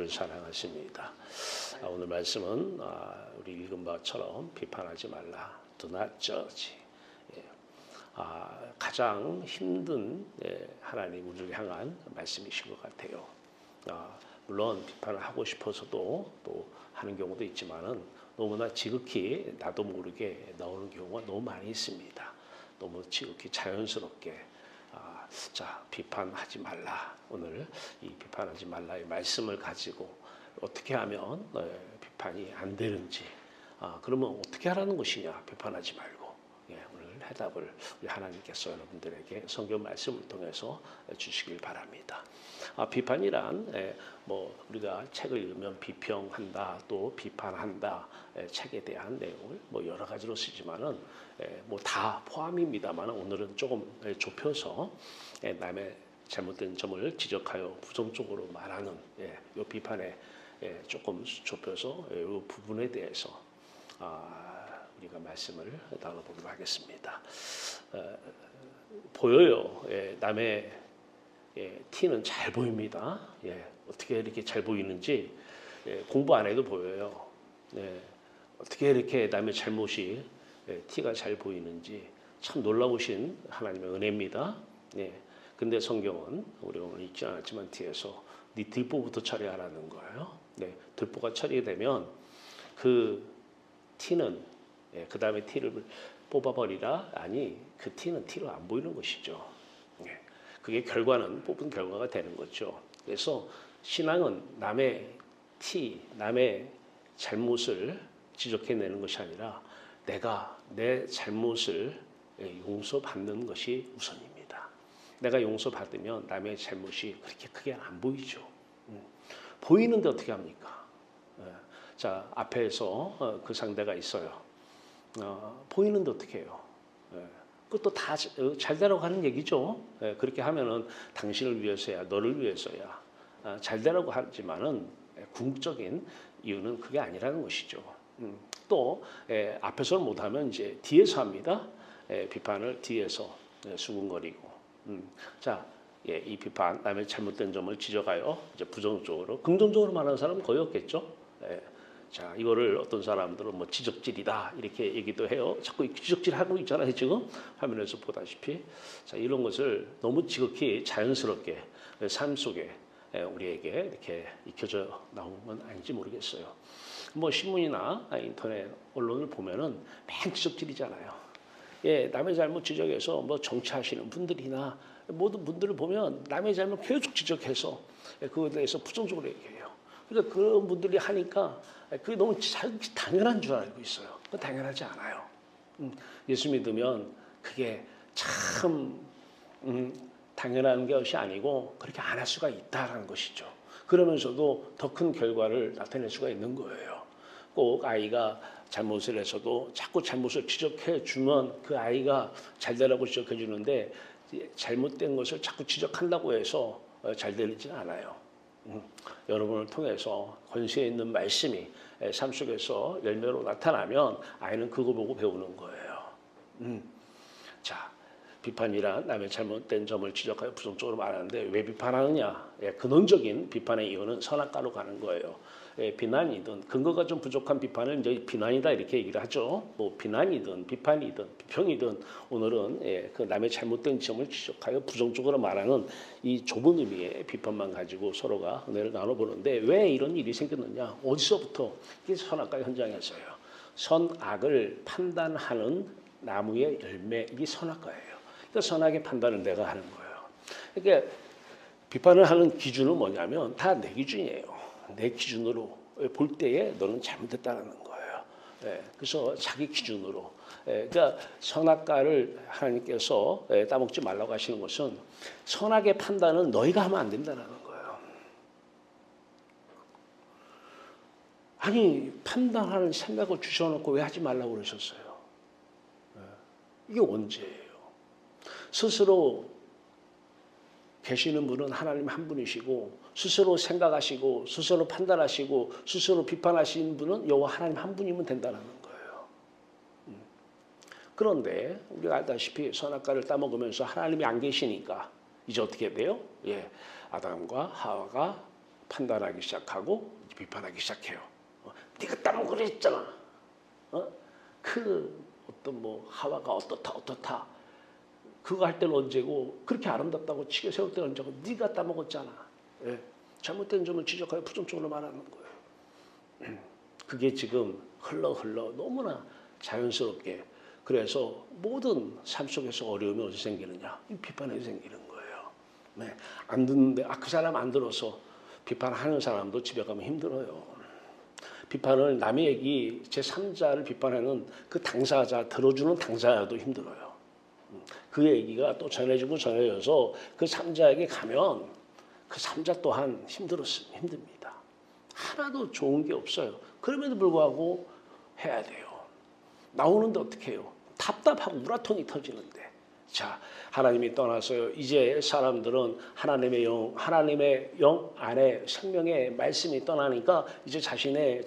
우리를 사랑하십니다. 오늘 말씀은 우리 읽은 바처럼 비판하지 말라. Do not judge. 가장 힘든 하나님 우리를 향한 말씀이신 것 같아요. 물론 비판을 하고 싶어서도 또 하는 경우도 있지만은 너무나 지극히 나도 모르게 나오는 경우가 너무 많이 있습니다. 너무 지극히 자연스럽게 자 비판하지 말라. 오늘 이 비판하지 말라의 말씀을 가지고 어떻게 하면 비판이 안 되는지 그러면 어떻게 하라는 것이냐 비판하지 말고 오늘 해답을 우리 하나님께서 여러분들에게 성경 말씀을 통해서 주시길 바랍니다. 비판이란 뭐 우리가 책을 읽으면 비평한다 또 비판한다 책에 대한 내용을 뭐 여러 가지로 쓰지만은 뭐 다 포함입니다만 오늘은 조금 좁혀서 남의 잘못된 점을 지적하여 부정적으로 말하는 이 비판에 조금 좁혀서 이 부분에 대해서 우리가 말씀을 나눠보도록 하겠습니다. 보여요. 남의 티는 잘 보입니다. 어떻게 이렇게 잘 보이는지 공부 안 해도 보여요. 어떻게 이렇게 남의 잘못이 티가 잘 보이는지 참 놀라우신 하나님의 은혜입니다. 근데 성경은 우리 오늘 읽지 않았지만 뒤에서 네 들보부터 처리하라는 거예요. 들보가 처리되면 그 티는 그 다음에 티를 뽑아버리라. 아니 그 티는 티로 안 보이는 것이죠. 그게 결과는 뽑은 결과가 되는 거죠. 그래서 신앙은 남의 티, 남의 잘못을 지적해내는 것이 아니라 내가 내 잘못을 용서받는 것이 우선입니다. 내가 용서받으면 남의 잘못이 그렇게 크게 안 보이죠. 보이는데 어떻게 합니까? 자, 앞에서 그 상대가 있어요. 보이는데 어떻게 해요? 그것도 다 잘 되라고 하는 얘기죠. 그렇게 하면은 당신을 위해서야, 너를 위해서야 잘 되라고 하지만은 궁극적인 이유는 그게 아니라는 것이죠. 또 앞에서는 못하면 이제 뒤에서 합니다. 비판을 뒤에서 수군거리고. 자, 이 비판 남의 잘못된 점을 지적하여 이제 부정적으로, 긍정적으로 말하는 사람은 거의 없겠죠. 자, 이거를 어떤 사람들은 뭐 지적질이다 이렇게 얘기도 해요. 자꾸 지적질하고 있잖아요, 지금 화면에서 보다시피. 자, 이런 것을 너무 지극히 자연스럽게 삶 속에 우리에게 이렇게 익혀져 나온 건 아닌지 모르겠어요. 뭐 신문이나 인터넷 언론을 보면은 맨 지적질이잖아요. 남의 잘못 지적해서 뭐 정치하시는 분들이나 모든 분들을 보면 남의 잘못 계속 지적해서 그거에 대해서 부정적으로 얘기해요. 그래서 그런 분들이 하니까 그게 너무 당연한 줄 알고 있어요. 그건 당연하지 않아요. 예수 믿으면 그게 참 당연한 것이 아니고 그렇게 안 할 수가 있다라는 것이죠. 그러면서도 더 큰 결과를 나타낼 수가 있는 거예요. 꼭 아이가 잘못을 해서도 자꾸 잘못을 지적해 주면 그 아이가 잘 되라고 지적해 주는데 잘못된 것을 자꾸 지적한다고 해서 잘 되지는 않아요. 여러분을 통해서 권세 있는 말씀이 삶 속에서 열매로 나타나면 아이는 그거 보고 배우는 거예요. 자, 비판이란 남의 잘못된 점을 지적하여 부정적으로 말하는데 왜 비판하느냐? 근원적인 비판의 이유는 선악과로 가는 거예요. 비난이든 근거가 좀 부족한 비판을 이제 비난이다 이렇게 얘기를 하죠. 뭐 비난이든 비판이든 비평이든 오늘은 그 남의 잘못된 점을 지적하여 부정적으로 말하는 이 좁은 의미의 비판만 가지고 서로가 은혜를 나눠보는데 왜 이런 일이 생겼느냐? 어디서부터? 이게 선악과 현장에서요. 선악을 판단하는 나무의 열매, 이게 선악과예요. 그러니까 선악의 판단을 내가 하는 거예요. 그러니까 비판을 하는 기준은 뭐냐면 다 내 기준이에요. 내 기준으로 볼 때에 너는 잘못했다는 거예요. 그래서 자기 기준으로. 그러니까 선악과를 하나님께서 따먹지 말라고 하시는 것은 선악의 판단은 너희가 하면 안 된다는 거예요. 아니 판단하는 생각을 주셔놓고 왜 하지 말라고 그러셨어요? 이게 언제예요? 스스로 계시는 분은 하나님 한 분이시고 스스로 생각하시고 스스로 판단하시고 스스로 비판하시는 분은 여호와 하나님 한 분이면 된다는 거예요. 그런데 우리가 알다시피 선악과를 따먹으면서 하나님이 안 계시니까 이제 어떻게 돼요? 아담과 하와가 판단하기 시작하고 비판하기 시작해요. 네가 따먹으려 했잖아. 그 어떤 뭐 하와가 어떻다 그거 할 때는 언제고 그렇게 아름답다고 치켜 세울 때는 언제고 네가 따먹었잖아. 예. 잘못된 점을 지적하여 부정적으로 말하는 거예요. 그게 지금 흘러 너무나 자연스럽게 그래서 모든 삶 속에서 어려움이 어디서 생기느냐? 이 비판에서 생기는 거예요. 네. 안 듣는데 그 사람 안 들어서 비판하는 사람도 집에 가면 힘들어요. 비판을 남의 얘기 제3자를 비판하는 그 당사자 들어주는 당사자도 힘들어요. 그 얘기가 또 전해지고 전해져서 그 3자에게 가면 그 3자 또한 힘듭니다. 하나도 좋은 게 없어요. 그럼에도 불구하고 해야 돼요. 나오는데 어떻게 해요? 답답하고 우라통이 터지는데. 자, 하나님이 떠나서요. 이제 사람들은 하나님의 영 안에 생명의 말씀이 떠나니까 이제 자신이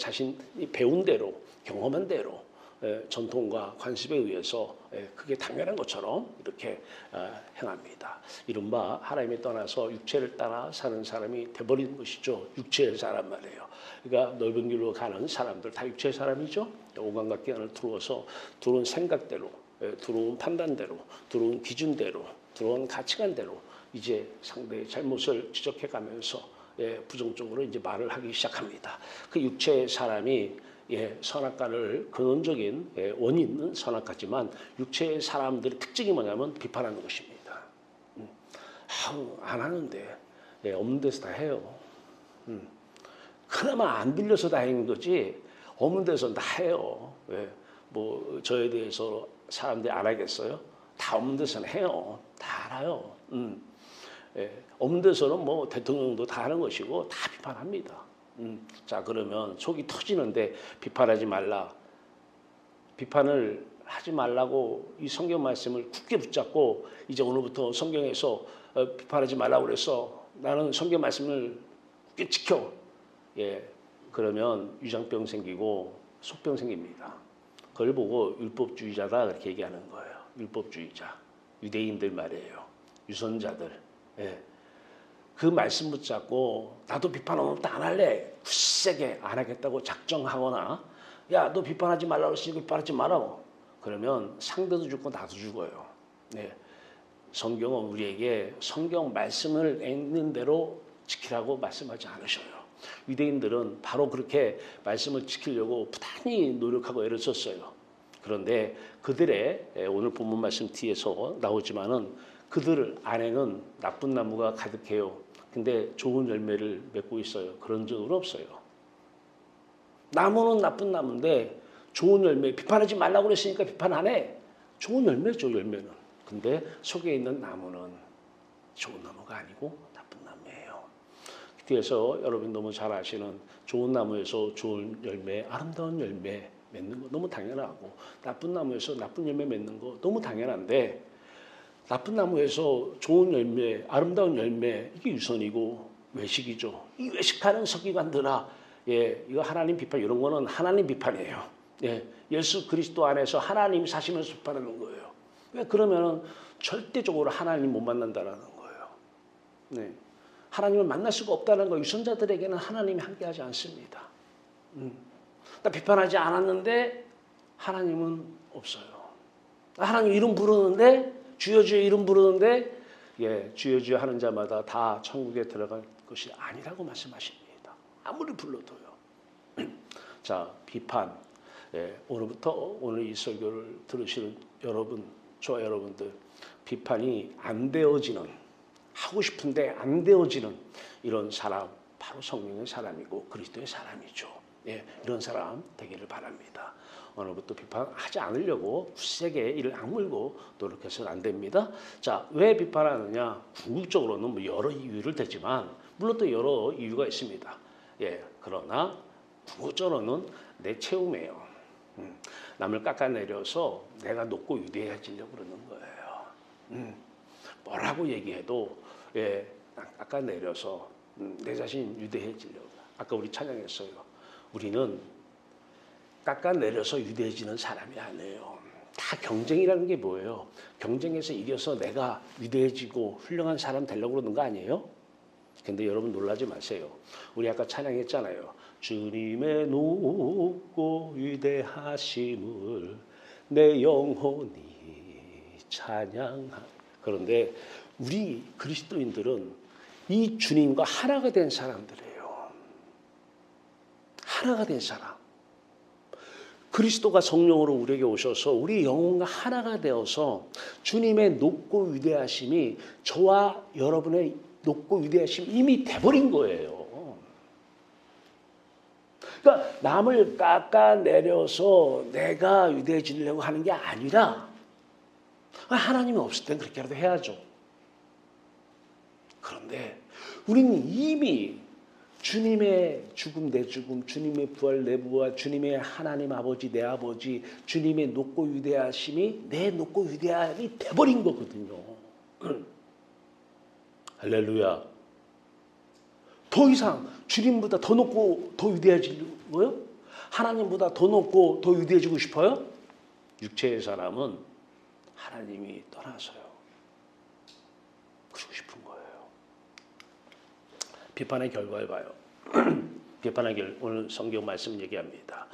배운 대로 경험한 대로 전통과 관습에 의해서 그게 당연한 것처럼 이렇게 행합니다. 이른바 하나님이 떠나서 육체를 따라 사는 사람이 돼버리는 것이죠. 육체의 사람 말이에요. 그러니까 넓은 길로 가는 사람들 다 육체의 사람이죠. 오감각기 안을 들어와서 들어온 생각대로 들어온 판단대로 들어온 기준대로 들어온 가치관대로 이제 상대의 잘못을 지적해가면서 부정적으로 이제 말을 하기 시작합니다. 그 육체의 사람이 선악과를 근원적인 원인 있는 선악과지만 육체의 사람들의 특징이 뭐냐면 비판하는 것입니다. 안 하는데 없는 데서 다 해요. 그나마 안 들려서 다행인 거지 없는 데서 다 해요. 뭐 저에 대해서 사람들이 안 하겠어요? 다 없는 데서는 해요. 다 알아요. 없는 데서는 뭐 대통령도 다 하는 것이고 다 비판합니다. 자 그러면 속이 터지는데 비판하지 말라. 비판을 하지 말라고 이 성경 말씀을 굳게 붙잡고 이제 오늘부터 성경에서 비판하지 말라고 그래서 나는 성경 말씀을 굳게 지켜. 그러면 위장병 생기고 속병 생깁니다. 그걸 보고 율법주의자다 그렇게 얘기하는 거예요. 율법주의자. 유대인들 말이에요. 유선자들. 그 말씀 붙잡고 나도 비판 오늘 안 할래. 굳세게 안 하겠다고 작정하거나 야, 너 비판하지 말라고 했으니까 비판하지 말라고. 그러면 상대도 죽고 나도 죽어요. 성경은 우리에게 성경 말씀을 읽는 대로 지키라고 말씀하지 않으셔요. 유대인들은 바로 그렇게 말씀을 지키려고 부단히 노력하고 애를 썼어요. 그런데 그들의 오늘 본문 말씀 뒤에서 나오지만은 그들 안에는 나쁜 나무가 가득해요. 근데 좋은 열매를 맺고 있어요. 그런 적은 없어요. 나무는 나쁜 나무인데 좋은 열매, 비판하지 말라고 그랬으니까 비판 안 해. 좋은 열매죠, 열매는. 근데 속에 있는 나무는 좋은 나무가 아니고 나쁜 나무예요. 뒤에서 여러분 너무 잘 아시는 좋은 나무에서 좋은 열매, 아름다운 열매 맺는 거 너무 당연하고 나쁜 나무에서 나쁜 열매 맺는 거 너무 당연한데 나쁜 나무에서 좋은 열매, 아름다운 열매 이게 유선이고 외식이죠. 이 외식하는 서기관들아, 이거 하나님 비판 이런 거는 하나님 비판이에요. 예수 그리스도 안에서 하나님 사시면서 비판하는 거예요. 왜 그러면은 절대적으로 하나님 못 만난다라는 거예요. 하나님을 만날 수가 없다는 거 유선자들에게는 하나님이 함께하지 않습니다. 나 비판하지 않았는데 하나님은 없어요. 하나님 이름 부르는데 주여 주여 이름 부르는데 주여 주여 하는 자마다 다 천국에 들어갈 것이 아니라고 말씀하십니다. 아무리 불러도요. 자 비판 오늘부터 오늘 이 설교를 들으시는 여러분 저와 여러분들 비판이 안 되어지는 하고 싶은데 안 되어지는 이런 사람 바로 성령의 사람이고 그리스도의 사람이죠. 이런 사람 되기를 바랍니다. 오늘부터 비판하지 않으려고 굳세게 이를 악물고 노력해서는 안 됩니다. 자, 왜 비판하느냐? 궁극적으로는 뭐 여러 이유를 대지만 물론 또 여러 이유가 있습니다. 그러나 궁극적으로는 내 채움이에요. 남을 깎아내려서 내가 높고 위대해지려고 그러는 거예요. 뭐라고 얘기해도 깎아내려서 내 자신 위대해지려고. 아까 우리 찬양했어요. 우리는 깎아내려서 위대해지는 사람이 아니에요. 다 경쟁이라는 게 뭐예요? 경쟁에서 이겨서 내가 위대해지고 훌륭한 사람 되려고 그러는 거 아니에요? 근데 여러분 놀라지 마세요. 우리 아까 찬양했잖아요. 주님의 높고 위대하심을 내 영혼이 찬양하. 그런데 우리 그리스도인들은 이 주님과 하나가 된 사람들이에요. 하나가 된 사람. 그리스도가 성령으로 우리에게 오셔서 우리 영혼과 하나가 되어서 주님의 높고 위대하심이 저와 여러분의 높고 위대하심이 이미 돼버린 거예요. 그러니까 남을 깎아내려서 내가 위대해지려고 하는 게 아니라 하나님이 없을 땐 그렇게라도 해야죠. 그런데 우리는 이미 주님의 죽음 내 죽음, 주님의 부활 내 부활, 주님의 하나님 아버지 내 아버지, 주님의 높고 위대하심이 내 높고 위대함이 돼버린 거거든요. 할렐루야. 더 이상 주님보다 더 높고 더 위대해지고요? 하나님보다 더 높고 더 위대해지고 싶어요? 육체의 사람은 하나님이 떠나서요. 그러고 싶은 거예요. 비판의 결과를 봐요. 비판의 오늘 성경 말씀 얘기합니다.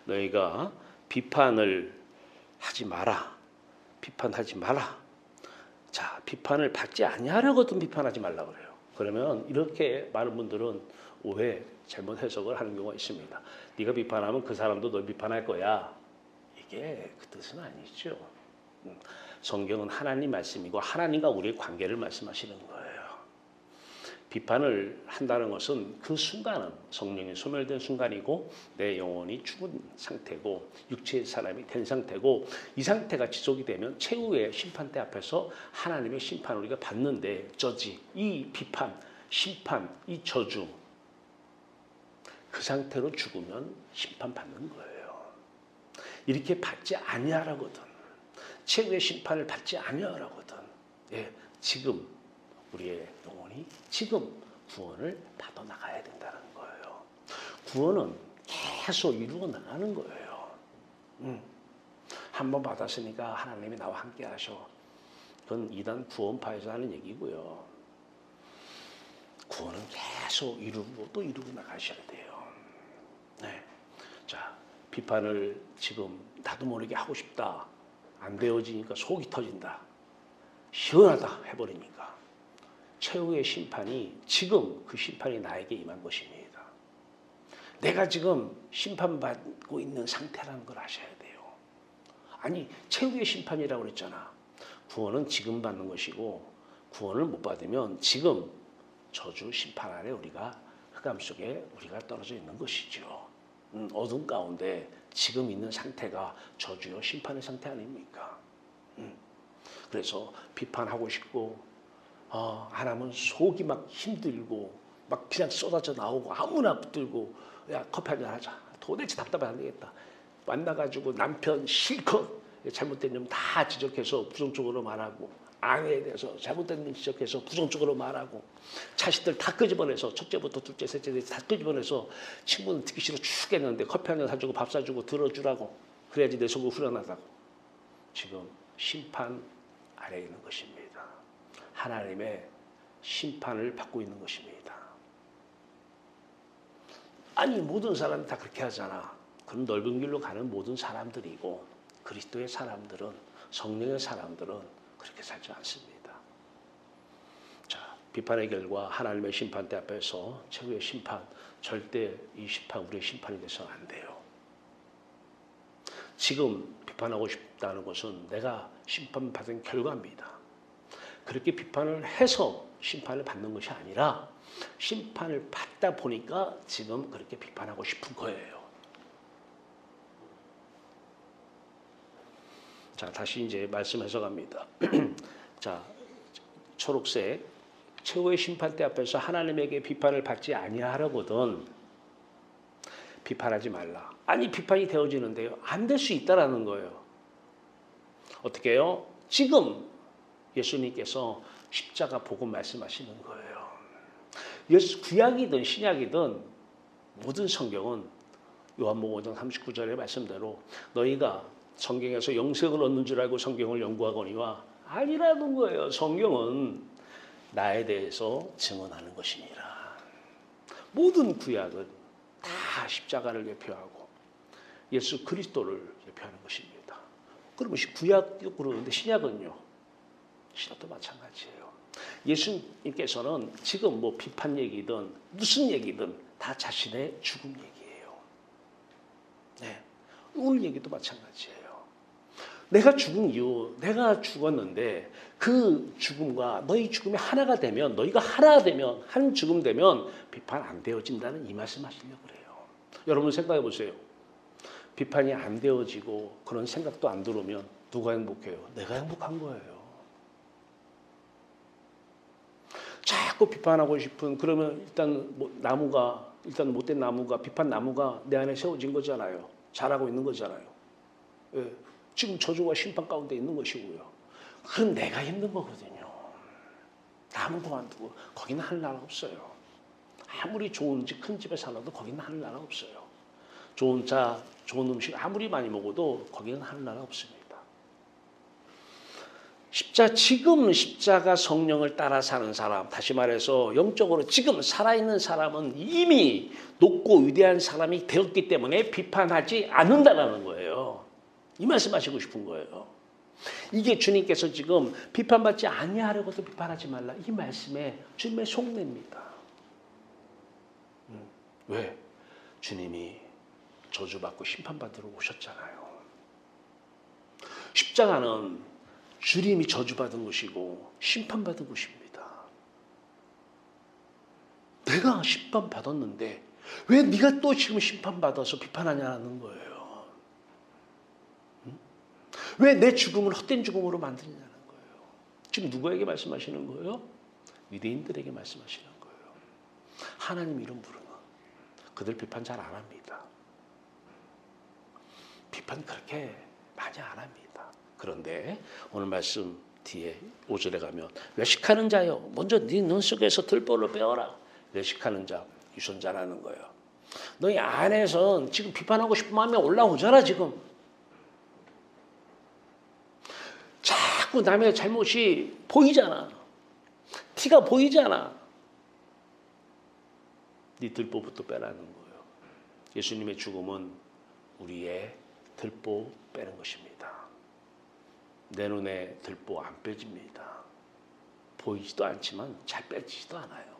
너희가 비판을 하지 마라. 비판하지 마라. 자, 비판을 받지 아니하려거든 비판하지 말라 그래요. 그러면 이렇게 많은 분들은 오해, 잘못 해석을 하는 경우가 있습니다. 네가 비판하면 그 사람도 널 비판할 거야. 이게 그 뜻은 아니죠. 성경은 하나님 말씀이고 하나님과 우리의 관계를 말씀하시는 거예요. 비판을 한다는 것은 그 순간은 성령이 소멸된 순간이고 내 영혼이 죽은 상태고 육체의 사람이 된 상태고 이 상태가 지속이 되면 최후의 심판대 앞에서 하나님의 심판을 우리가 받는데 저지 이 비판, 심판, 이 저주 그 상태로 죽으면 심판받는 거예요. 이렇게 받지 아니하라거든. 최후의 심판을 받지 아니하라거든. 예, 지금 우리의 영혼이 지금 구원을 받아 나가야 된다는 거예요. 구원은 계속 이루어 나가는 거예요. 한 번 받았으니까 하나님이 나와 함께 하셔. 그건 이단 구원파에서 하는 얘기고요. 구원은 계속 이루고 또 이루고 나가셔야 돼요. 네. 자, 비판을 지금 나도 모르게 하고 싶다. 안 되어지니까 속이 터진다. 시원하다 해버리니까. 최후의 심판이 지금 그 심판이 나에게 임한 것입니다. 내가 지금 심판받고 있는 상태라는 걸 아셔야 돼요. 아니 최후의 심판이라고 그랬잖아. 구원은 지금 받는 것이고 구원을 못 받으면 지금 저주 심판 아래 우리가 흑암 속에 우리가 떨어져 있는 것이죠. 어둠 가운데 지금 있는 상태가 저주요 심판의 상태 아닙니까? 그래서 비판하고 싶고 하나면 속이 막 힘들고 막 그냥 쏟아져 나오고 아무나 붙들고 야 커피 한잔 하자. 도대체 답답해 안 되겠다. 만나가지고 남편 실컷 잘못된 점 다 지적해서 부정적으로 말하고 아내에 대해서 잘못된 점 지적해서 부정적으로 말하고 자식들 다 끄집어내서 첫째부터 둘째 셋째 다 끄집어내서 친구는 듣기 싫어 죽겠는데 커피 한잔 사주고 밥 사주고 들어주라고 그래야지 내 속이 후련하다고. 지금 심판 아래에 있는 것입니다. 하나님의 심판을 받고 있는 것입니다. 아니 모든 사람이 다 그렇게 하잖아. 그럼 넓은 길로 가는 모든 사람들이고 그리스도의 사람들은 성령의 사람들은 그렇게 살지 않습니다. 자, 비판의 결과 하나님의 심판대 앞에서 최후의 심판 절대 이 심판 우리의 심판이 돼서는 안 돼요. 지금 비판하고 싶다는 것은 내가 심판받은 결과입니다. 그렇게 비판을 해서 심판을 받는 것이 아니라 심판을 받다 보니까 지금 그렇게 비판하고 싶은 거예요. 자, 다시 이제 말씀해서 갑니다. 자, 초록색 최후의 심판대 앞에서 하나님에게 비판을 받지 아니하려거든 비판하지 말라. 아니 비판이 되어지는데요. 안 될 수 있다라는 거예요. 어떻게 해요? 지금 예수님께서 십자가 복음 말씀하시는 거예요. 구약이든 신약이든 모든 성경은 요한복음 5장 39절의 말씀대로 너희가 성경에서 영생을 얻는 줄 알고 성경을 연구하거니와 아니라는 거예요. 성경은 나에 대해서 증언하는 것이니라. 모든 구약은 다 십자가를 예표하고 예수 그리스도를 예표하는 것입니다. 그러면 구약도 그러는데 신약은요? 신약도 마찬가지예요. 예수님께서는 지금 뭐 비판 얘기든 무슨 얘기든 다 자신의 죽음 얘기예요. 네. 오늘 얘기도 마찬가지예요. 내가 죽은 이유, 내가 죽었는데 그 죽음과 너희 죽음이 하나가 되면, 너희가 하나 되면, 한 죽음 되면 비판 안 되어진다는 이 말씀 하시려고 그래요. 여러분 생각해 보세요. 비판이 안 되어지고 그런 생각도 안 들어오면 누가 행복해요? 내가 행복한 거예요. 자꾸 비판하고 싶은, 그러면 일단 뭐 나무가, 일단 못된 나무가, 비판 나무가 내 안에 세워진 거잖아요. 자라고 있는 거잖아요. 예. 지금 저주와 심판 가운데 있는 것이고요. 그건 내가 힘든 거거든요. 나무 그만두고 거기는 할 나라 없어요. 아무리 좋은 집, 큰 집에 살아도 거기는 할 나라 없어요. 좋은 차, 좋은 음식 아무리 많이 먹어도 거기는 할 나라 없습니다. 지금 십자가 성령을 따라 사는 사람, 다시 말해서 영적으로 지금 살아있는 사람은 이미 높고 위대한 사람이 되었기 때문에 비판하지 않는다는 거예요. 이 말씀하시고 싶은 거예요. 이게 주님께서 지금 비판받지 아니하려고도 비판하지 말라, 이 말씀에 주님의 속내입니다. 왜? 주님이 저주받고 심판받으러 오셨잖아요. 십자가는 주님이 저주받은 것이고 심판받은 것입니다. 내가 심판받았는데 왜 네가 또 지금 심판받아서 비판하냐는 거예요. 왜 내 죽음을 헛된 죽음으로 만드냐는 거예요. 지금 누구에게 말씀하시는 거예요? 유대인들에게 말씀하시는 거예요. 하나님 이름 부르는 그들 비판 잘 안 합니다. 비판 그렇게 많이 안 합니다. 그런데 오늘 말씀 뒤에 5절에 가면 외식하는 자여 먼저 네 눈 속에서 들보를 빼어라. 외식하는 자, 유선자라는 거예요. 너희 안에선 지금 비판하고 싶은 마음이 올라오잖아. 지금 자꾸 남의 잘못이 보이잖아. 티가 보이잖아. 네 들보부터 빼라는 거예요. 예수님의 죽음은 우리의 들보 빼는 것입니다. 내 눈에 들보 안 빼집니다. 보이지도 않지만 잘 빼지지도 않아요.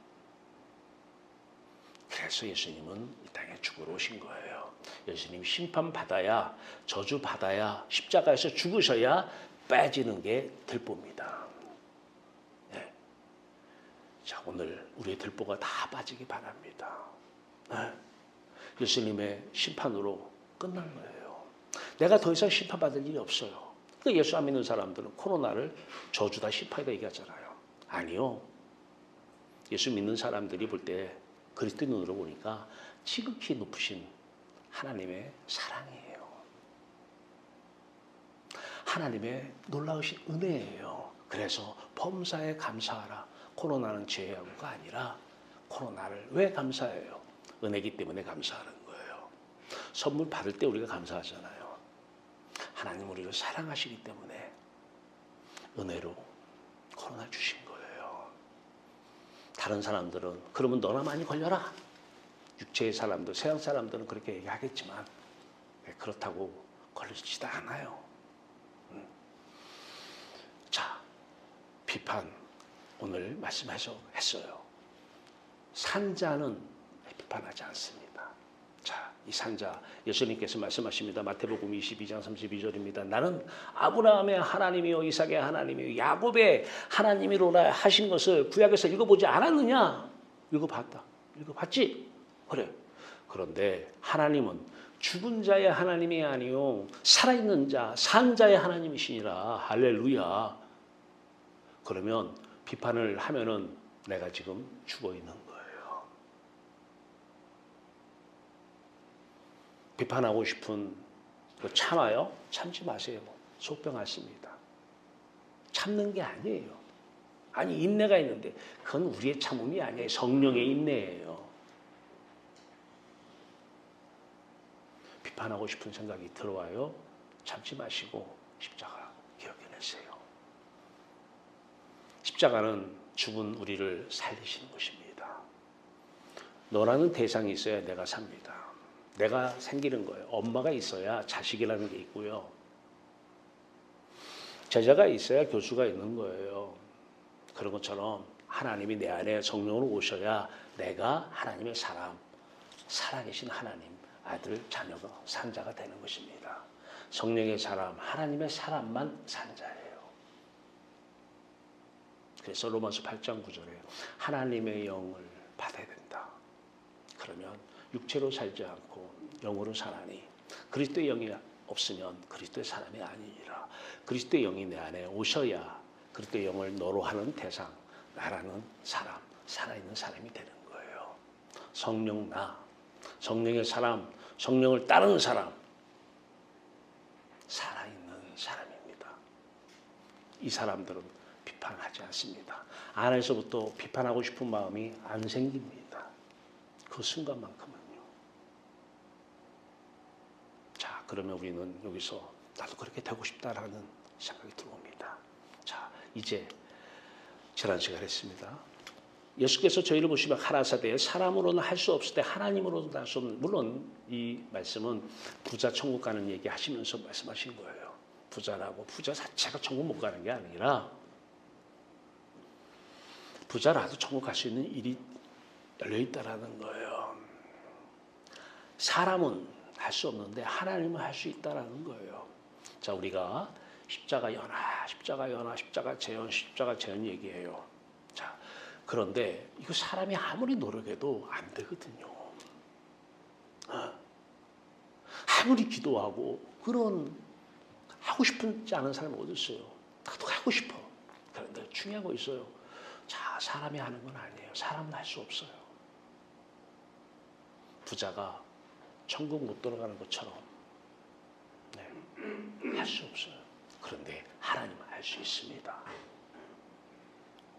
그래서 예수님은 이 땅에 죽으러 오신 거예요. 예수님 심판받아야, 저주받아야, 십자가에서 죽으셔야 빼지는 게 들보입니다. 네. 자, 오늘 우리의 들보가 다 빠지기 바랍니다. 네. 예수님의 심판으로 끝난 거예요. 내가 더 이상 심판받을 일이 없어요. 그 예수 안 믿는 사람들은 코로나를 저주다 심판이다 얘기하잖아요. 아니요. 예수 믿는 사람들이 볼 때 그리스도 눈으로 보니까 지극히 높으신 하나님의 사랑이에요. 하나님의 놀라우신 은혜예요. 그래서 범사에 감사하라. 코로나는 죄하고가 아니라 코로나를 왜 감사해요? 은혜이기 때문에 감사하는 거예요. 선물 받을 때 우리가 감사하잖아요. 하나님 우리를 사랑하시기 때문에 은혜로 코로나 주신 거예요. 다른 사람들은 그러면 너나 많이 걸려라. 육체의 사람들, 세상 사람들은 그렇게 얘기하겠지만 그렇다고 걸리지도 않아요. 자, 비판 오늘 말씀해서 했어요. 산자는 비판하지 않습니다. 자, 이 산자 예수님께서 말씀하십니다. 마태복음 22장 32절입니다. 나는 아브라함의 하나님이요 이삭의 하나님이요 야곱의 하나님이로라 하신 것을 구약에서 읽어보지 않았느냐? 읽어봤다. 읽어봤지? 그래. 그런데 하나님은 죽은 자의 하나님이 아니요 살아있는 자, 산 자의 하나님이시니라. 할렐루야. 그러면 비판을 하면은 내가 지금 죽어 있는 거예요. 비판하고 싶은 거 참아요? 참지 마세요. 속병 앓습니다. 참는 게 아니에요. 아니 인내가 있는데 그건 우리의 참음이 아니에요. 성령의 인내예요. 비판하고 싶은 생각이 들어와요. 참지 마시고 십자가 기억해내세요. 십자가는 죽은 우리를 살리시는 것입니다. 너라는 대상이 있어야 내가 삽니다. 내가 생기는 거예요. 엄마가 있어야 자식이라는 게 있고요. 제자가 있어야 교수가 있는 거예요. 그런 것처럼 하나님이 내 안에 성령으로 오셔야 내가 하나님의 사람, 살아계신 하나님, 아들, 자녀가 산자가 되는 것입니다. 성령의 사람, 하나님의 사람만 산자예요. 그래서 로마서 8장 9절에 하나님의 영을 받아야 된다. 그러면 육체로 살지 않고 영으로 살아니 그리스도의 영이 없으면 그리스도의 사람이 아니니라. 그리스도의 영이 내 안에 오셔야 그리스도의 영을 너로 하는 대상, 나라는 사람, 살아있는 사람이 되는 거예요. 성령 나, 성령의 사람, 성령을 따르는 사람, 살아있는 사람입니다. 이 사람들은 비판하지 않습니다. 안에서부터 비판하고 싶은 마음이 안 생깁니다. 그 순간만큼은요. 자, 그러면 우리는 여기서 나도 그렇게 되고 싶다라는 생각이 들어옵니다. 자, 이제 지난 시간에 했습니다. 예수께서 저희를 보시면 가라사대 사람으로는 할 수 없을 때 하나님으로는 할 수 없는, 물론 이 말씀은 부자 천국 가는 얘기 하시면서 말씀하신 거예요. 부자라고 부자 자체가 천국 못 가는 게 아니라 부자라도 천국 갈 수 있는 일이 열려 있다라는 거예요. 사람은 할 수 없는데 하나님은 할 수 있다라는 거예요. 자, 우리가 십자가 연화, 십자가 연화, 십자가 재현, 십자가 재현 얘기해요. 자, 그런데 이거 사람이 아무리 노력해도 안 되거든요. 아무리 기도하고 그런 하고 싶지 않은 사람이 어디 있어요? 나도 하고 싶어. 그런데 중요한 거 있어요. 자, 사람이 하는 건 아니에요. 사람은 할 수 없어요. 부자가 천국 못 들어가는 것처럼 할 수 없어요. 그런데 하나님은 할 수 있습니다.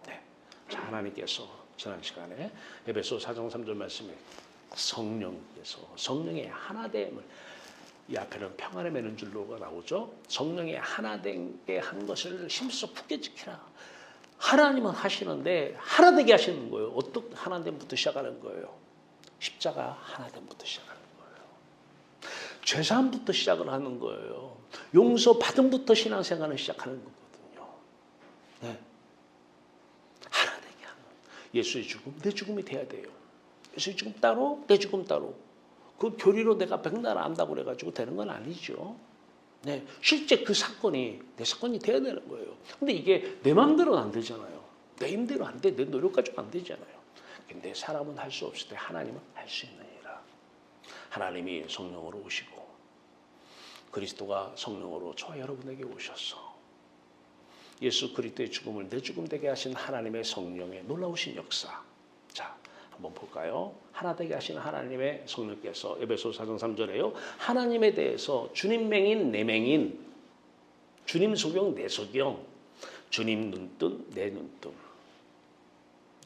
네. 자, 하나님께서 지난 시간에 에베소 4장 3절 말씀에 성령께서 성령의 하나됨을 이 앞에는 평안에 매는 줄로가 나오죠. 성령의 하나되게 한 것을 힘써 굳게 지키라. 하나님은 하시는데 하나되게 하시는 거예요. 어떻게 하나됨부터 시작하는 거예요? 십자가 하나됨부터 시작하는 거예요. 죄사함부터 시작을 하는 거예요. 용서 받음부터 신앙생활을 시작하는 거거든요. 네. 하나되게 하는 예수의 죽음, 내 죽음이 돼야 돼요. 예수의 죽음 따로, 내 죽음 따로. 그 교리로 내가 백날 안다고 그래가지고 되는 건 아니죠. 네, 실제 그 사건이 내 사건이 돼야 되는 거예요. 근데 이게 내 마음대로는 안 되잖아요. 내 힘대로 안 돼. 내 노력 가지고 안 되잖아요. 근데 사람은 할 수 없을 때 하나님은 할 수 있느니라. 하나님이 성령으로 오시고 그리스도가 성령으로 저와 여러분에게 오셔서 예수 그리스도의 죽음을 내 죽음 되게 하신 하나님의 성령의 놀라우신 역사. 자, 한번 볼까요? 하나 되게 하신 하나님의 성령께서 에베소 4장 3절에요. 하나님에 대해서 주님 맹인 내 맹인, 주님 소경 내 소경, 주님 눈뜬 내 눈뜬,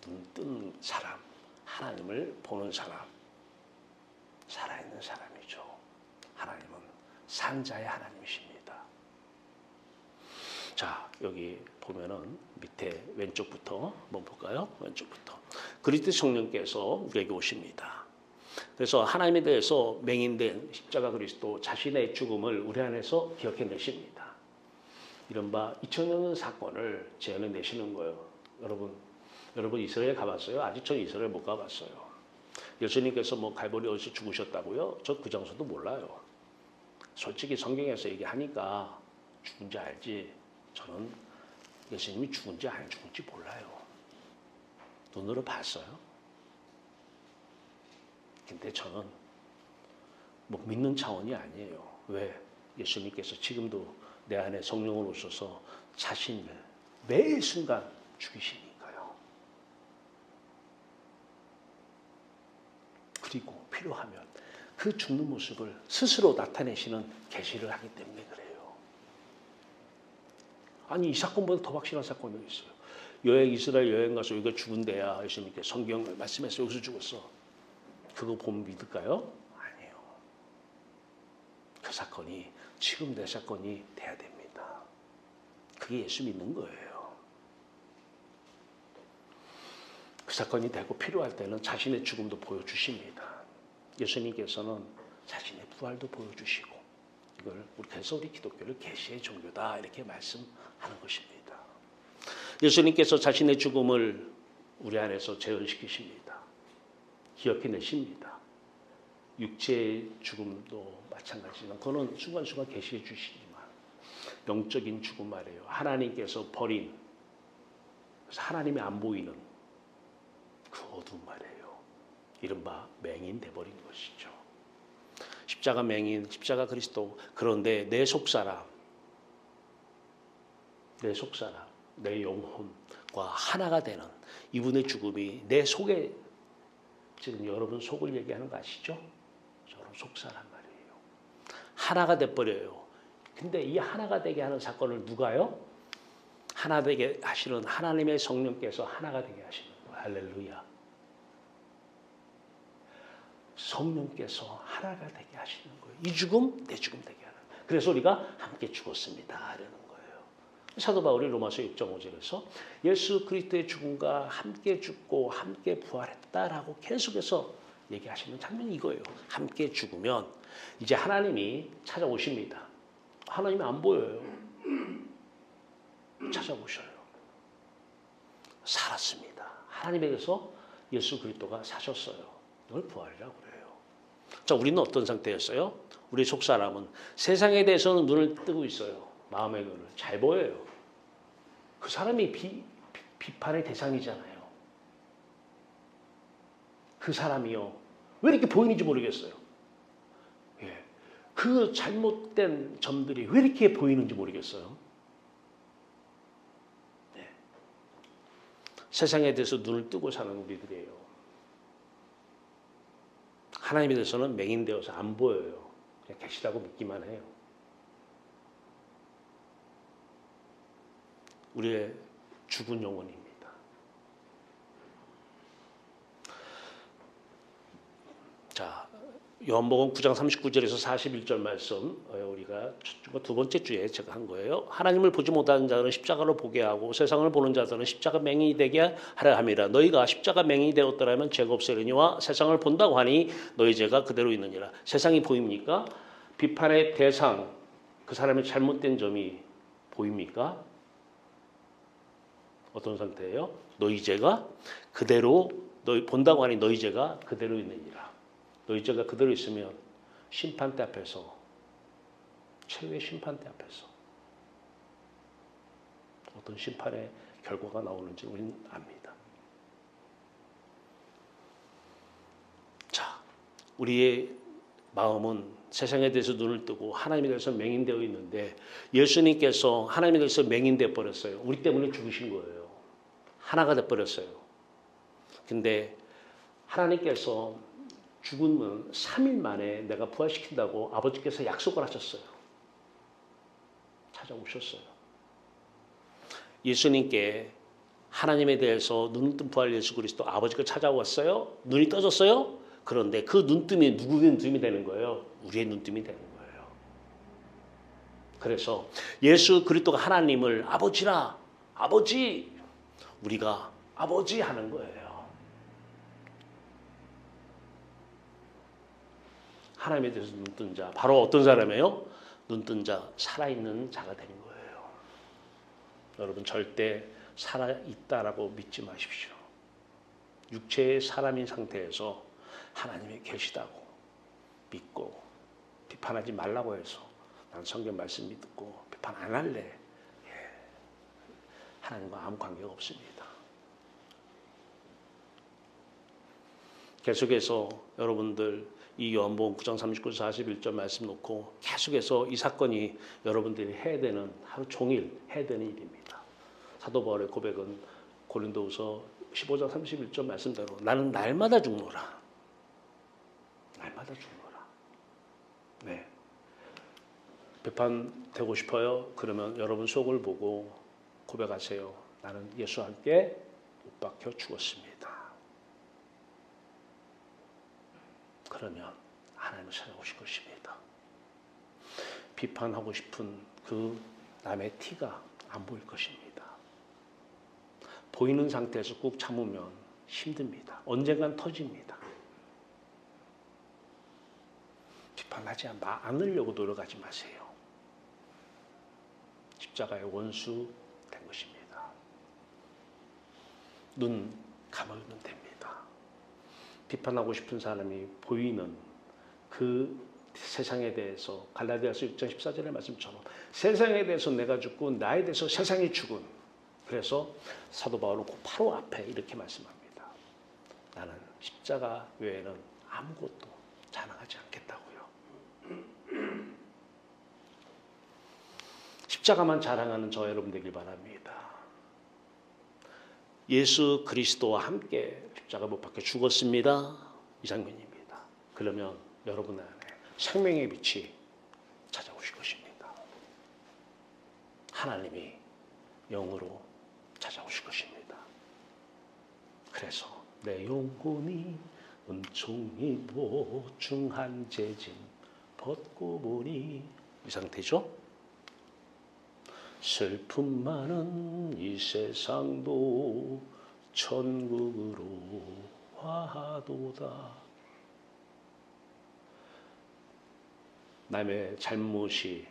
눈뜬 사람, 하나님을 보는 사람, 살아있는 사람이죠. 하나님은 산자의 하나님이십니다. 자, 여기 보면은 밑에 왼쪽부터 한번 볼까요? 왼쪽부터. 그리스도 성령께서 우리에게 오십니다. 그래서 하나님에 대해서 맹인된 십자가 그리스도 자신의 죽음을 우리 안에서 기억해내십니다. 이른바 2000년 사건을 재현해내시는 거예요. 여러분 이스라엘 가봤어요? 아직 전 이스라엘 못 가봤어요. 예수님께서 뭐 갈보리 어디서 죽으셨다고요? 저 그 장소도 몰라요. 솔직히 성경에서 얘기하니까 죽은지 알지. 저는 예수님이 죽은지 안 죽은지 몰라요. 눈으로 봤어요. 근데 저는 뭐 믿는 차원이 아니에요. 왜? 예수님께서 지금도 내 안에 성령으로 오셔서 자신을 매 순간 죽이시니까요. 그리고 필요하면 그 죽는 모습을 스스로 나타내시는 계시를 하기 때문에 그래요. 아니 이 사건보다 더 확실한 사건이 있어요. 이스라엘 여행 가서 여기가 죽은 데야. 예수님께 성경을 말씀해서 여기서 죽었어. 그거 보면 믿을까요? 아니에요. 그 사건이 지금 내 사건이 돼야 됩니다. 그게 예수 믿는 거예요. 그 사건이 되고 필요할 때는 자신의 죽음도 보여주십니다. 예수님께서는 자신의 부활도 보여주시고 이걸 그래서 우리 기독교를 계시의 종교다 이렇게 말씀하는 것입니다. 예수님께서 자신의 죽음을 우리 안에서 재현시키십니다. 기억해내십니다. 육체의 죽음도 마찬가지지만 그거는 순간순간 계시해 주시지만 영적인 죽음 말이에요. 하나님께서 버린 그래서 하나님이 안 보이는 그 어두운 말이에요. 이른바 맹인돼 버린 것이죠. 십자가 맹인, 십자가 그리스도. 그런데 내 속사람, 내 영혼과 하나가 되는 이분의 죽음이 내 속에 지금 여러분 속을 얘기하는 거 아시죠? 여러분 속사람 말이에요. 하나가 돼버려요. 근데 이 하나가 되게 하는 사건을 누가요? 하나 되게 하시는 하나님의 성령께서 하나가 되게 하시는 거예요. 할렐루야. 성령께서 하나가 되게 하시는 거예요. 이 죽음 내 죽음 되게 하는 거예요. 그래서 우리가 함께 죽었습니다. 이러는 거예요. 사도 바울이 로마서 6.5절에서 예수 그리스도의 죽음과 함께 죽고 함께 부활했다라고 계속해서 얘기하시는 장면이 이거예요. 함께 죽으면 이제 하나님이 찾아오십니다. 하나님이 안 보여요. 찾아오셔요. 살았습니다. 하나님에게서 예수 그리스도가 사셨어요. 이걸 부활이라고 그래요. 자, 우리는 어떤 상태였어요? 우리 속사람은 세상에 대해서는 눈을 뜨고 있어요. 마음의 눈을. 잘 보여요. 그 사람이 비판의 대상이잖아요. 그 사람이요. 왜 이렇게 보이는지 모르겠어요. 예. 그 잘못된 점들이 왜 이렇게 보이는지 모르겠어요. 네. 세상에 대해서 눈을 뜨고 사는 우리들이에요. 하나님에 대해서는 맹인되어서 안 보여요. 그냥 계시다고 믿기만 해요. 우리의 죽은 영혼입니다. 자, 요한복음 9장 39절에서 41절 말씀 우리가 두 번째 주에 제가 한 거예요. 하나님을 보지 못하는 자들은 십자가로 보게 하고 세상을 보는 자들은 십자가 맹인이 되게 하려 함이라. 너희가 십자가 맹인이 되었더라면 죄가 없으려니와 세상을 본다고 하니 너희 죄가 그대로 있느니라. 세상이 보입니까? 비판의 대상, 그 사람의 잘못된 점이 보입니까? 어떤 상태예요? 너희 죄가 그대로 너희 본다고 하니 너희 죄가 그대로 있느니라. 너희 죄가 그대로 있으면 심판대 앞에서 최후의 심판대 앞에서 어떤 심판의 결과가 나오는지 우리는 압니다. 자, 우리의 마음은 세상에 대해서 눈을 뜨고 하나님에 대해서 맹인되어 있는데 예수님께서 하나님에 대해서 맹인되어 버렸어요. 우리 때문에 죽으신 거예요. 하나가 돼 버렸어요. 근데 하나님께서 죽으면 3일 만에 내가 부활시킨다고 아버지께서 약속을 하셨어요. 찾아오셨어요. 예수님께 하나님에 대해서 눈뜬 부활 예수 그리스도 아버지가 찾아왔어요. 눈이 떠졌어요. 그런데 그 눈뜸이 누구의 눈뜸이 되는 거예요? 우리의 눈뜸이 되는 거예요. 그래서 예수 그리스도가 하나님을 아버지라 아버지 우리가 아버지 하는 거예요. 하나님에 대해서 눈뜬 자, 바로 어떤 사람이에요? 눈뜬 자, 살아있는 자가 되는 거예요. 여러분 절대 살아있다라고 믿지 마십시오. 육체의 사람인 상태에서 하나님이 계시다고 믿고 비판하지 말라고 해서 난 성경 말씀 믿고 비판 안 할래. 예. 하나님과 아무 관계가 없습니다. 계속해서 여러분들 이 요한복음 9장 39, 41절 말씀 놓고 계속해서 이 사건이 여러분들이 해야 되는 하루 종일 해야 되는 일입니다. 사도 바울의 고백은 고린도후서 15장 31절 말씀대로 나는 날마다 죽노라. 날마다 죽노라. 네. 비판되고 싶어요? 그러면 여러분 속을 보고 고백하세요. 나는 예수와 함께 못 박혀 죽었습니다. 그러면 하나님을 찾아오실 것입니다. 비판하고 싶은 그 남의 티가 안 보일 것입니다. 보이는 상태에서 꾹 참으면 힘듭니다. 언젠간 터집니다. 비판하지 않으려고 노력하지 마세요. 십자가의 원수 된 것입니다. 눈 감으면 됩니다. 비판하고 싶은 사람이 보이는 그 세상에 대해서 갈라디아서 6장 14절의 말씀처럼 세상에 대해서 내가 죽고 나에 대해서 세상이 죽은, 그래서 사도 바울은 바로 앞에 이렇게 말씀합니다. 나는 십자가 외에는 아무것도 자랑하지 않겠다고요. 십자가만 자랑하는 저 여러분 되길 바랍니다. 예수 그리스도와 함께 십자가 못 박혀 죽었습니다. 이 장면입니다. 그러면 여러분 안에 생명의 빛이 찾아오실 것입니다. 하나님이 영으로 찾아오실 것입니다. 그래서 내 영혼이 은총이 보충한 재짐 벗고 보니, 이 상태죠. 슬픔 많은 이 세상도 천국으로 화하도다. 남의 잘못이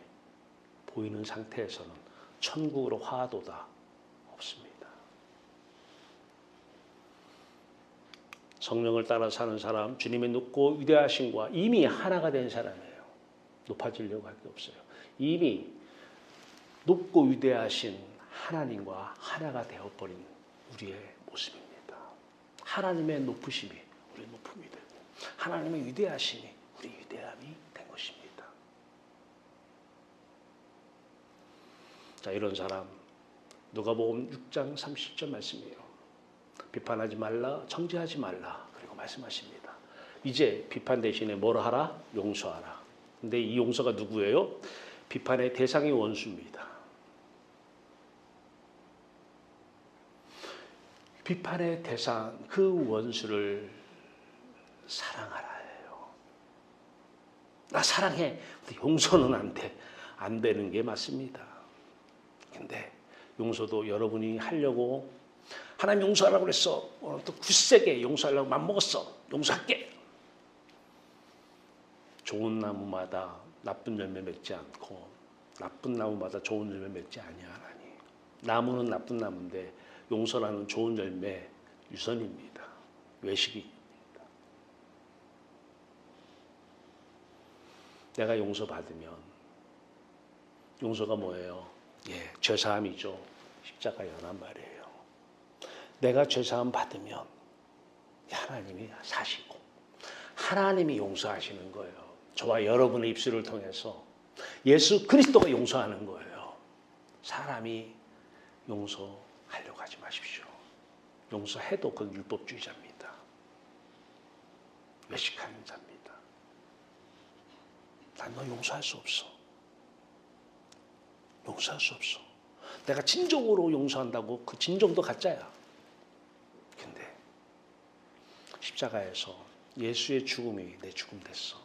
보이는 상태에서는 천국으로 화하도다 없습니다. 성령을 따라 사는 사람, 주님의 높고 위대하심과 이미 하나가 된 사람이에요. 높아지려고 할 게 없어요. 이미 높고 위대하신 하나님과 하나가 되어버린 우리의 모습입니다. 하나님의 높으심이 우리의 높음이 되고 하나님의 위대하심이 우리 위대함이 된 것입니다. 자, 이런 사람 누가복음 6장 30절 말씀이에요. 비판하지 말라, 정죄하지 말라. 그리고 말씀하십니다. 이제 비판 대신에 뭐라 하라? 용서하라. 근데 이 용서가 누구예요? 비판의 대상이 원수입니다. 비판의 대상, 그 원수를 사랑하라예요. 나 사랑해. 근데 용서는 안 돼. 안 되는 게 맞습니다. 근데 용서도 여러분이 하려고 하나님 용서하라고 그랬어. 오늘 또 굳세게 용서하려고 맘먹었어. 용서할게. 좋은 나무마다 나쁜 열매 맺지 않고 나쁜 나무마다 좋은 열매 맺지 아니하나니. 나무는 나쁜 나무인데 용서라는 좋은 열매 유선입니다. 외식입니다. 내가 용서받으면 용서가 뭐예요? 예, 죄사함이죠. 십자가 연한 말이에요. 내가 죄사함 받으면 하나님이 사시고 하나님이 용서하시는 거예요. 저와 여러분의 입술을 통해서 예수 그리스도가 용서하는 거예요. 사람이 용서하려고 하지 마십시오. 용서해도 그건 율법주의자입니다. 외식하는 자입니다. 난 너 용서할 수 없어. 용서할 수 없어. 내가 진정으로 용서한다고 그 진정도 가짜야. 근데 십자가에서 예수의 죽음이 내 죽음 됐어.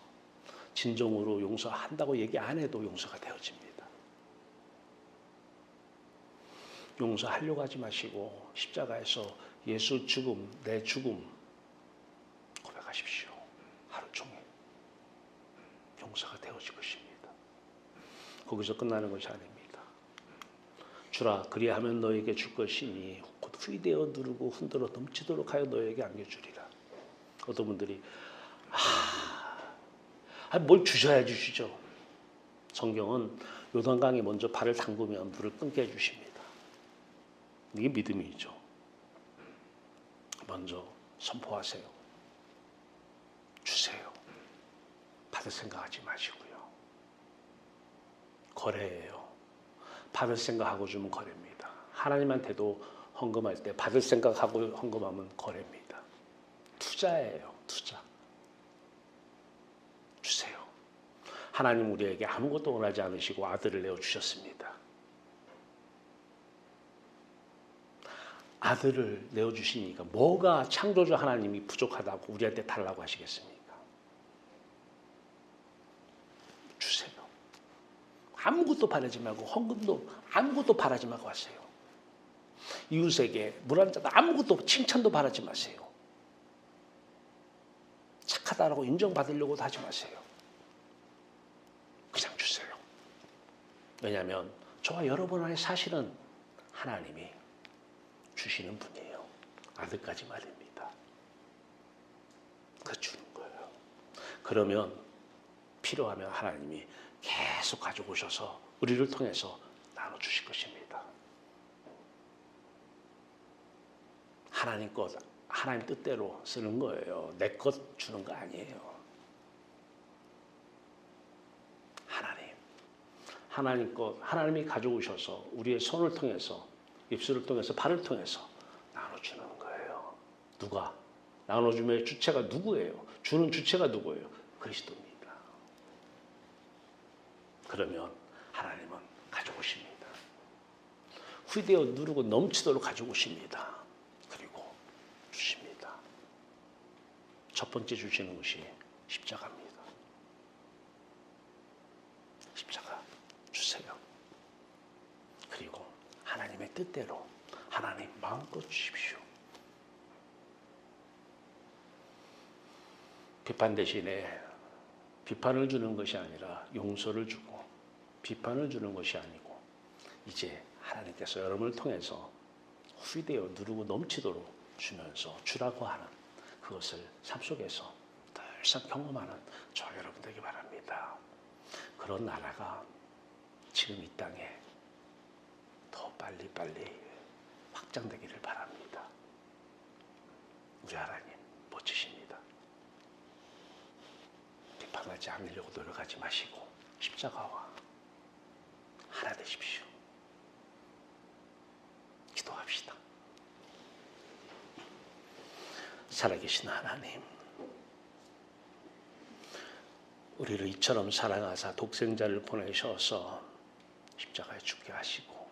진정으로 용서한다고 얘기 안 해도 용서가 되어집니다. 용서하려고 하지 마시고 십자가에서 예수 죽음, 내 죽음 고백하십시오. 하루 종일 용서가 되어질 것입니다. 거기서 끝나는 것이 아닙니다. 주라 그리하면 너에게 줄 것이니 곧 후이되어 누르고 흔들어 넘치도록 하여 너에게 안겨주리라. 어떤 분들이 뭘 주셔야 주시죠. 성경은 요단강에 먼저 발을 담그면 물을 끊게 해주십니다. 이게 믿음이죠. 먼저 선포하세요. 주세요. 받을 생각하지 마시고요. 거래예요. 받을 생각하고 주면 거래입니다. 하나님한테도 헌금할 때 받을 생각하고 헌금하면 거래입니다. 투자예요. 투자. 주세요. 하나님 우리에게 아무것도 원하지 않으시고 아들을 내어주셨습니다. 아들을 내어주시니까 뭐가 창조주 하나님이 부족하다고 우리한테 달라고 하시겠습니까? 주세요. 아무것도 바라지 말고 헌금도 아무것도 바라지 말고 하세요. 이웃에게 물 한 잔 아무것도 칭찬도 바라지 마세요. 착하다라고 인정받으려고도 하지 마세요. 그냥 주세요. 왜냐하면 저와 여러분의 사실은 하나님이 주시는 분이에요. 아들까지 말입니다. 그 주는 거예요. 그러면 필요하면 하나님이 계속 가지고 오셔서 우리를 통해서 나눠주실 것입니다. 하나님 것, 하나님 뜻대로 쓰는 거예요. 내 것 주는 거 아니에요. 하나님 것, 하나님이 가져오셔서 우리의 손을 통해서, 입술을 통해서, 발을 통해서 나눠주는 거예요. 누가? 나눠주면 주체가 누구예요? 주는 주체가 누구예요? 그리스도입니다. 그러면 하나님은 가져오십니다. 후대어 누르고 넘치도록 가져오십니다. 그리고 주십니다. 첫 번째 주시는 것이 십자가입니다. 십자가 주세요. 그리고 하나님의 뜻대로 하나님 마음껏 주십시오. 비판 대신에 비판을 주는 것이 아니라 용서를 주고 비판을 주는 것이 아니고 이제 하나님께서 여러분을 통해서 후대어 누르고 넘치도록 주면서 주라고 하는 그것을 삶 속에서 늘상 경험하는 저와 여러분 되기 바랍니다. 그런 나라가 지금 이 땅에 더 빨리 확장되기를 바랍니다. 우리 하나님 멋지십니다. 비판하지 않으려고 노력하지 마시고 십자가와 하나 되십시오. 기도합시다. 살아계신 하나님, 우리를 이처럼 사랑하사 독생자를 보내셔서 십자가에 죽게 하시고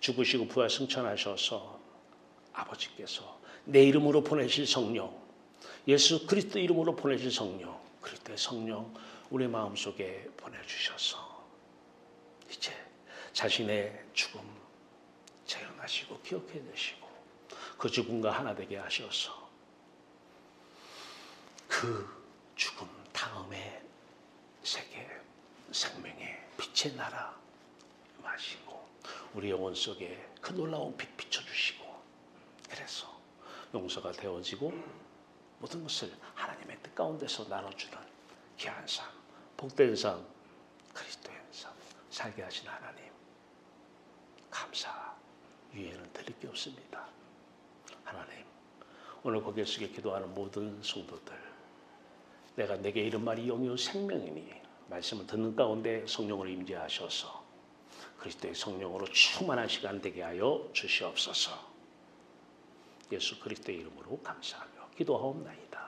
죽으시고 부활 승천하셔서 아버지께서 내 이름으로 보내실 성령, 예수 그리스도 이름으로 보내실 성령, 그리스도의 성령 우리 마음속에 보내주셔서 이제 자신의 죽음 재현하시고 기억해 내시고 그 죽음과 하나 되게 하셔서 그 죽음 다음의 세계 생명의 빛의 나라 마시고 우리 영혼 속에 그 놀라운 빛 비춰주시고 그래서 용서가 되어지고 모든 것을 하나님의 뜻 가운데서 나눠주는 귀한 삶, 복된 삶, 그리스도의 삶 살게 하신 하나님 감사 위에는 드릴 게 없습니다. 하나님 오늘 고개 숙여 기도하는 모든 성도들 내가 내게 이런 말이 영이요 생명이니 말씀을 듣는 가운데 성령을 임재하셔서 그리스도의 성령으로 충만한 시간 되게 하여 주시옵소서. 예수 그리스도의 이름으로 감사하며 기도하옵나이다.